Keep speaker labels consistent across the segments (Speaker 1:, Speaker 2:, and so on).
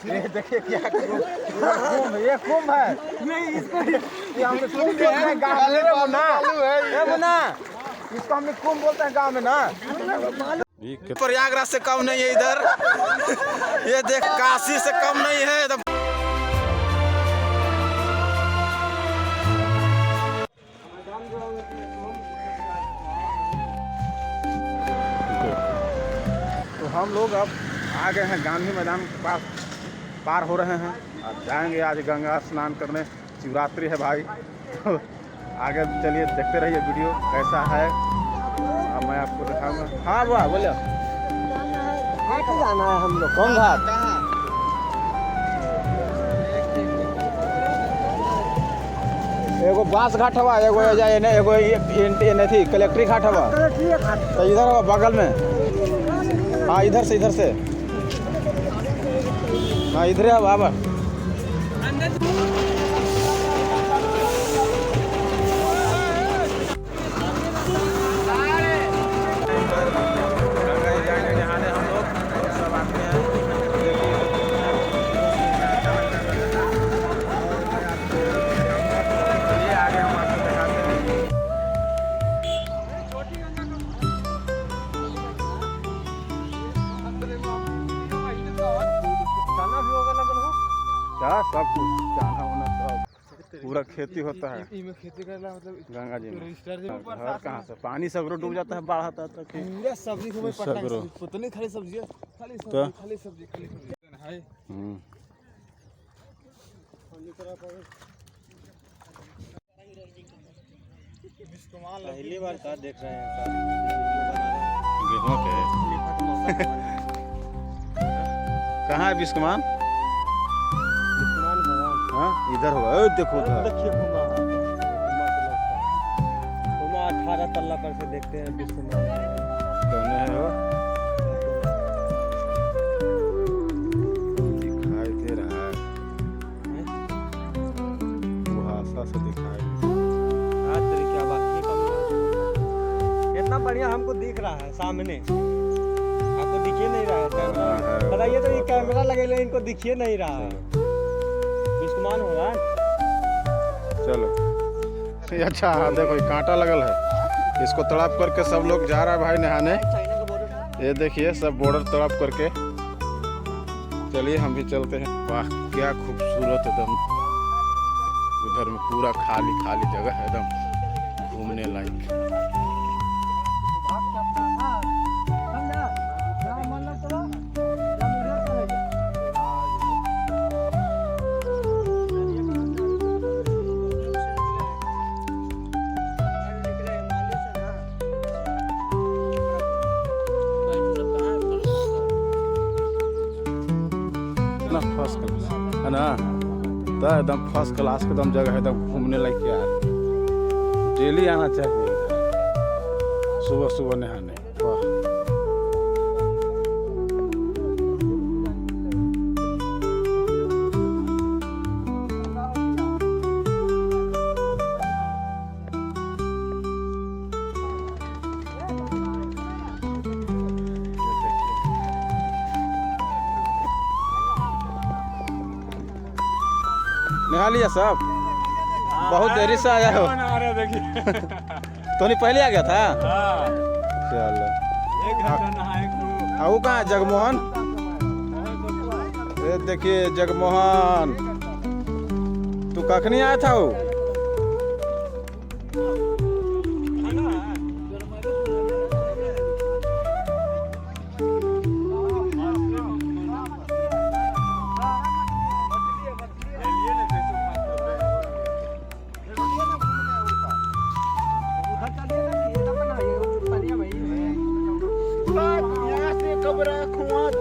Speaker 1: ये देखिए क्या कुंभ, ये कुंभ है नहीं, इसको ये हमने कुंभ बोलते हैं गाँव में ना, ये मुन्ना इसको हमने कुंभ बोलते हैं गाँव में ना। प्रयागराज से कम नहीं है इधर, ये देख काशी से कम नहीं है एकदम। तो हम लोग अब आ गए हैं गांधी मैदान के पास, पार हो रहे हैं और जाएंगे आज गंगा स्नान करने। शिवरात्रि है भाई, तो आगे चलिए देखते रहिए वीडियो कैसा है, अब मैं आपको दिखाऊंगा। हाँ बुआ बोलो,
Speaker 2: घाट जाना है हम लोग।
Speaker 1: कौन घाट? एगो बांस घाट हवा, एगो एगो थी कलेक्ट्री घाट हवा, तो इधर हवा बगल में। हाँ इधर से हाँ इधर हवा अब। क्या सब कुछ जाना होना, सब पूरा खेती होता है
Speaker 2: खेती करना मतलब
Speaker 1: गंगा जी में। घर कहाँ से पानी सब डूब जाता है, बाढ़ आता है
Speaker 2: पूरा सब्जी को मैं पटना तो नहीं, खाली सब्जी खाली सब्जी है। पहली बार का देख रहे हैं
Speaker 1: गेहूं के कहाँ है बिस्कुमान? हाँ इधर होगा, देखो
Speaker 2: देखिए 18 तल्ला पर से देखते हैं बिस्कुमान
Speaker 1: कहने है वो दिखाई दे रहा है, कुहासा से दिखाई।
Speaker 2: क्या बात है, इतना बढ़िया हमको दिख रहा है सामने, आपको दिखे नहीं रहा है कैमरा। बताइए तो ये कैमरा लगे ले इनको दिखे नहीं रहा है, बिस्कुमान हो रहा है।
Speaker 1: चलो अच्छा, हाँ देखो कांटा लगल है, इसको तड़प करके सब लोग जा रहा है भाई नहाने। ये देखिए सब बॉर्डर तड़प करके, चलिए हम भी चलते हैं। वाह क्या खूबसूरत एकदम, उधर में पूरा खाली खाली जगह है एकदम घूमने लायक। फर्स्ट क्लास है ना, तो एकदम फर्स्ट क्लास एकदम जगह है, एकदम घूमने लायक यार, डेली आना चाहिए सुबह सुबह नहाने। वाह नहा लिया सब, बहुत देरी से आया हो। तो नहीं पहले आ गया था? चलो वो कहाँ जगमोहन? ये देखिए जगमोहन, तू कखनी आया था वो?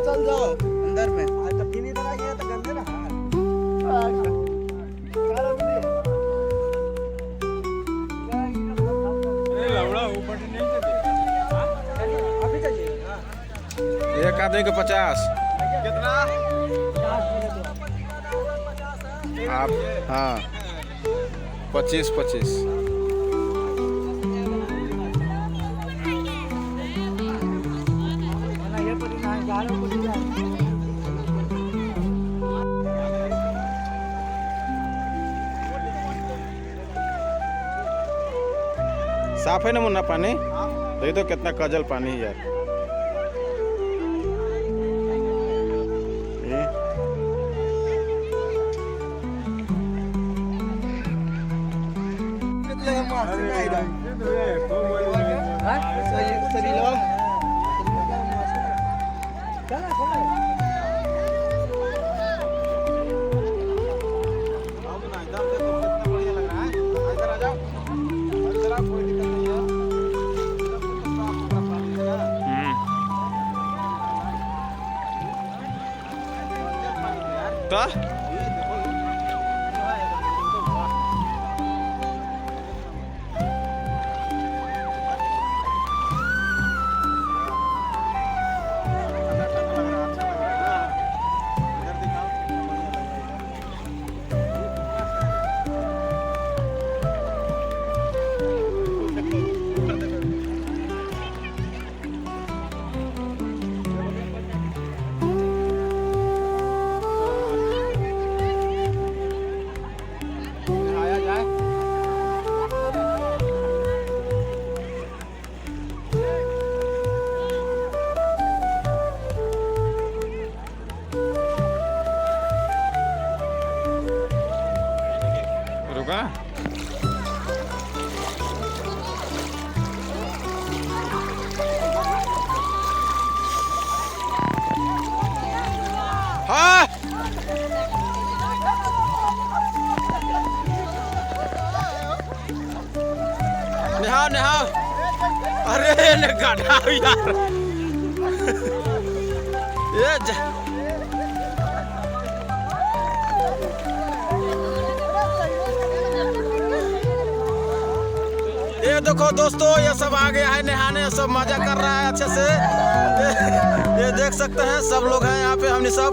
Speaker 2: चल जाओ अंदर में, तो फिर इधर आ गया तो गंदे रहा।
Speaker 1: एक आदमी के 50
Speaker 2: कितना
Speaker 1: आप? हाँ 25। साफ है ना मुन्ना पानी? देख तो कितना कजल पानी है यार। ये तो रुका। हाँ निहाओ निहाओ। अरे ने गधा यार। ये ये देखो दोस्तों, ये सब आ गया है नहाने, सब मजा कर रहा है अच्छे से। ये देख सकते हैं सब लोग हैं यहाँ पे, हमने सब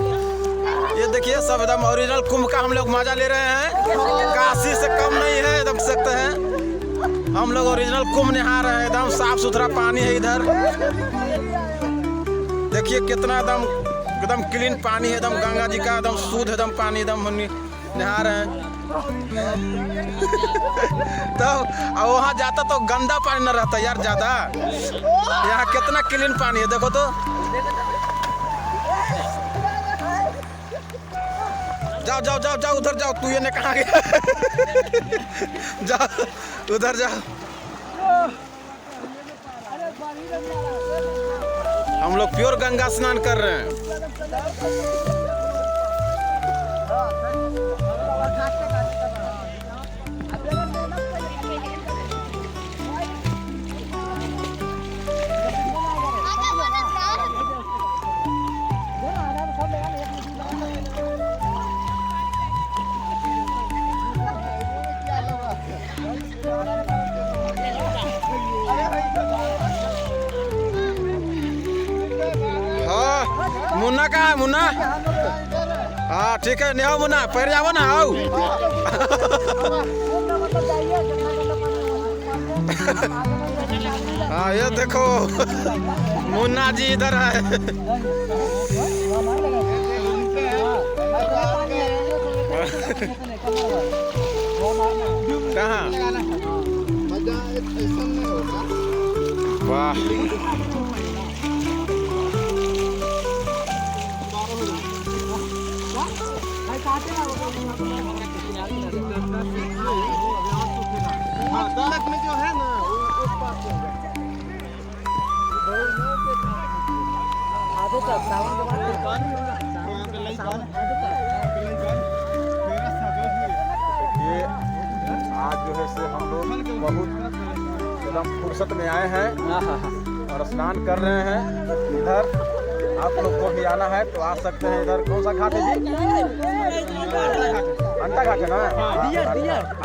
Speaker 1: ये देखिए सब एकदम ओरिजिनल कुंभ का हम लोग मजा ले रहे हैं। काशी से कम नहीं है, देख सकते हैं हम लोग ओरिजिनल कुंभ नहा रहे हैं। एकदम साफ सुथरा पानी है इधर, देखिए कितना एकदम एकदम क्लीन पानी है, एकदम गंगा जी का एकदम शुद्ध एकदम पानी एकदम हम नहा रहे हैं। तो वहाँ जाता तो गंदा पानी न रहता यार ज्यादा। यहाँ कितना क्लीन पानी है देखो तो। जाओ जाओ जाओ जाओ उधर जाओ, तू ये ने कहा गया। जाओ उधर जाओ। हम लोग प्योर गंगा स्नान कर रहे हैं। मुन्ना कहाँ है मुन्ना? हाँ ठीक है, नहीं मुन्ना पैर जाओ ना। आओ हाँ ये देखो मुन्ना जी इधर है। कहाँ? वाह
Speaker 2: में जो है ना उस पास
Speaker 1: ये आज जो है से हम लोग बहुत एकदम फुर्सत में आए हैं और स्नान कर रहे हैं। इधर आप लोग को भी आना है तो आ सकते हैं। इधर कौन सा घाट है जी? अंटा घाट है ना?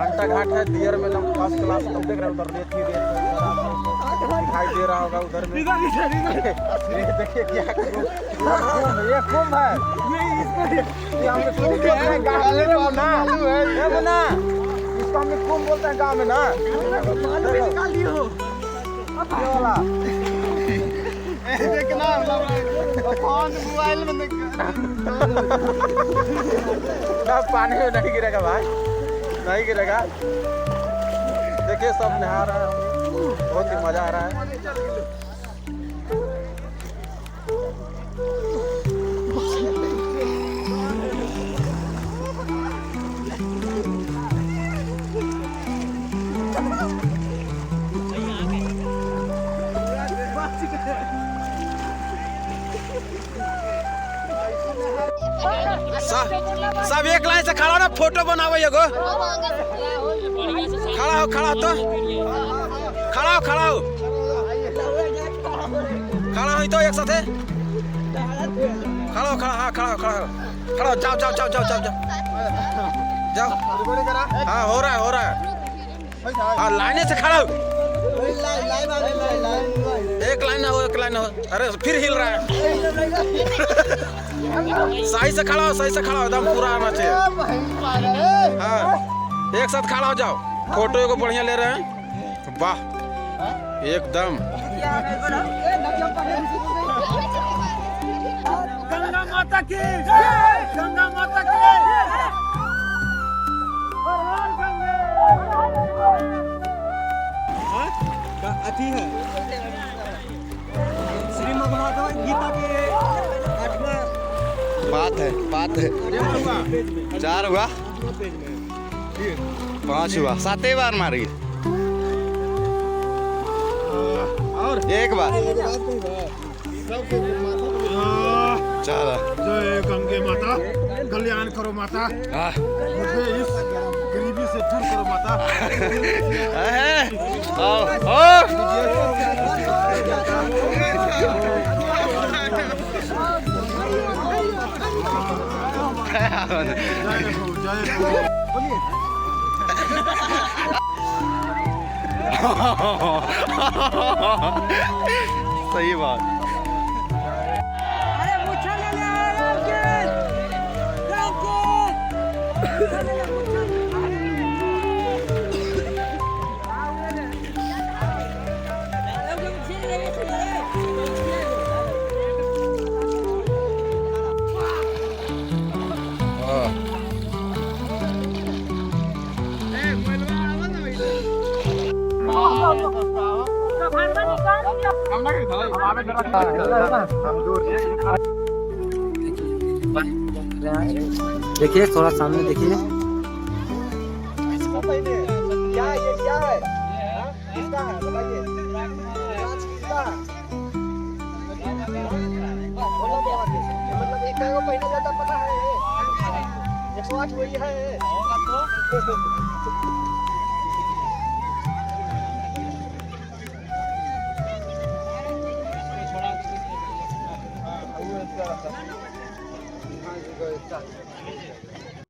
Speaker 1: अंटा घाट है। दियर में एकदम फर्स्ट क्लास तुम देख रहे हो। उधर रेत ही रेत दिखाई दे रहा होगा उधर में। ये देखिए क्या ये कुंभ है। ये हमने कुंभ बोलते हैं गाँव में ना। ये बना इसको हमने कुंभ बोलते हैं गाँव में ना। ये वाला
Speaker 2: देखना फोन मोबाइल में
Speaker 1: ना पानी में नहीं गिरेगा भाई, नहीं गिरेगा। देखिए सब नहा रहे हैं। बहुत ही मजा आ रहा है। सब एक लाइन से खड़ा ना, फोटो बनाओ एगो। खड़ा हो तो खड़ा हो तो एक साथ खड़ा हो। जाओ हाँ हो रहा है। हाँ लाइन से खड़ा हो, एक लाइन हो। अरे फिर हिल रहा है। सही से खड़ा हो, एकदम पूरा आना चाहिए। हाँ एक साथ खड़ा हो जाओ, फोटो को बढ़िया ले रहे हैं। वाह एकदम। गंगा माता की
Speaker 2: अथी है श्रीमद् भगवद गीता के 8वां
Speaker 3: बात है 4 हुआ, 5 हुआ, 7 बार मारी और 1 बार। चलो
Speaker 1: जय गंगे माता, कल्याण करो माता, मुझे इस गरीबी से दूर करो माता।
Speaker 3: सही बात।
Speaker 2: देखिए थोड़ा सामने देखिए।
Speaker 4: क्या है? किसका है बताइए। मतलब एक को पहले ज्यादा पता है 108 वही है होगा तो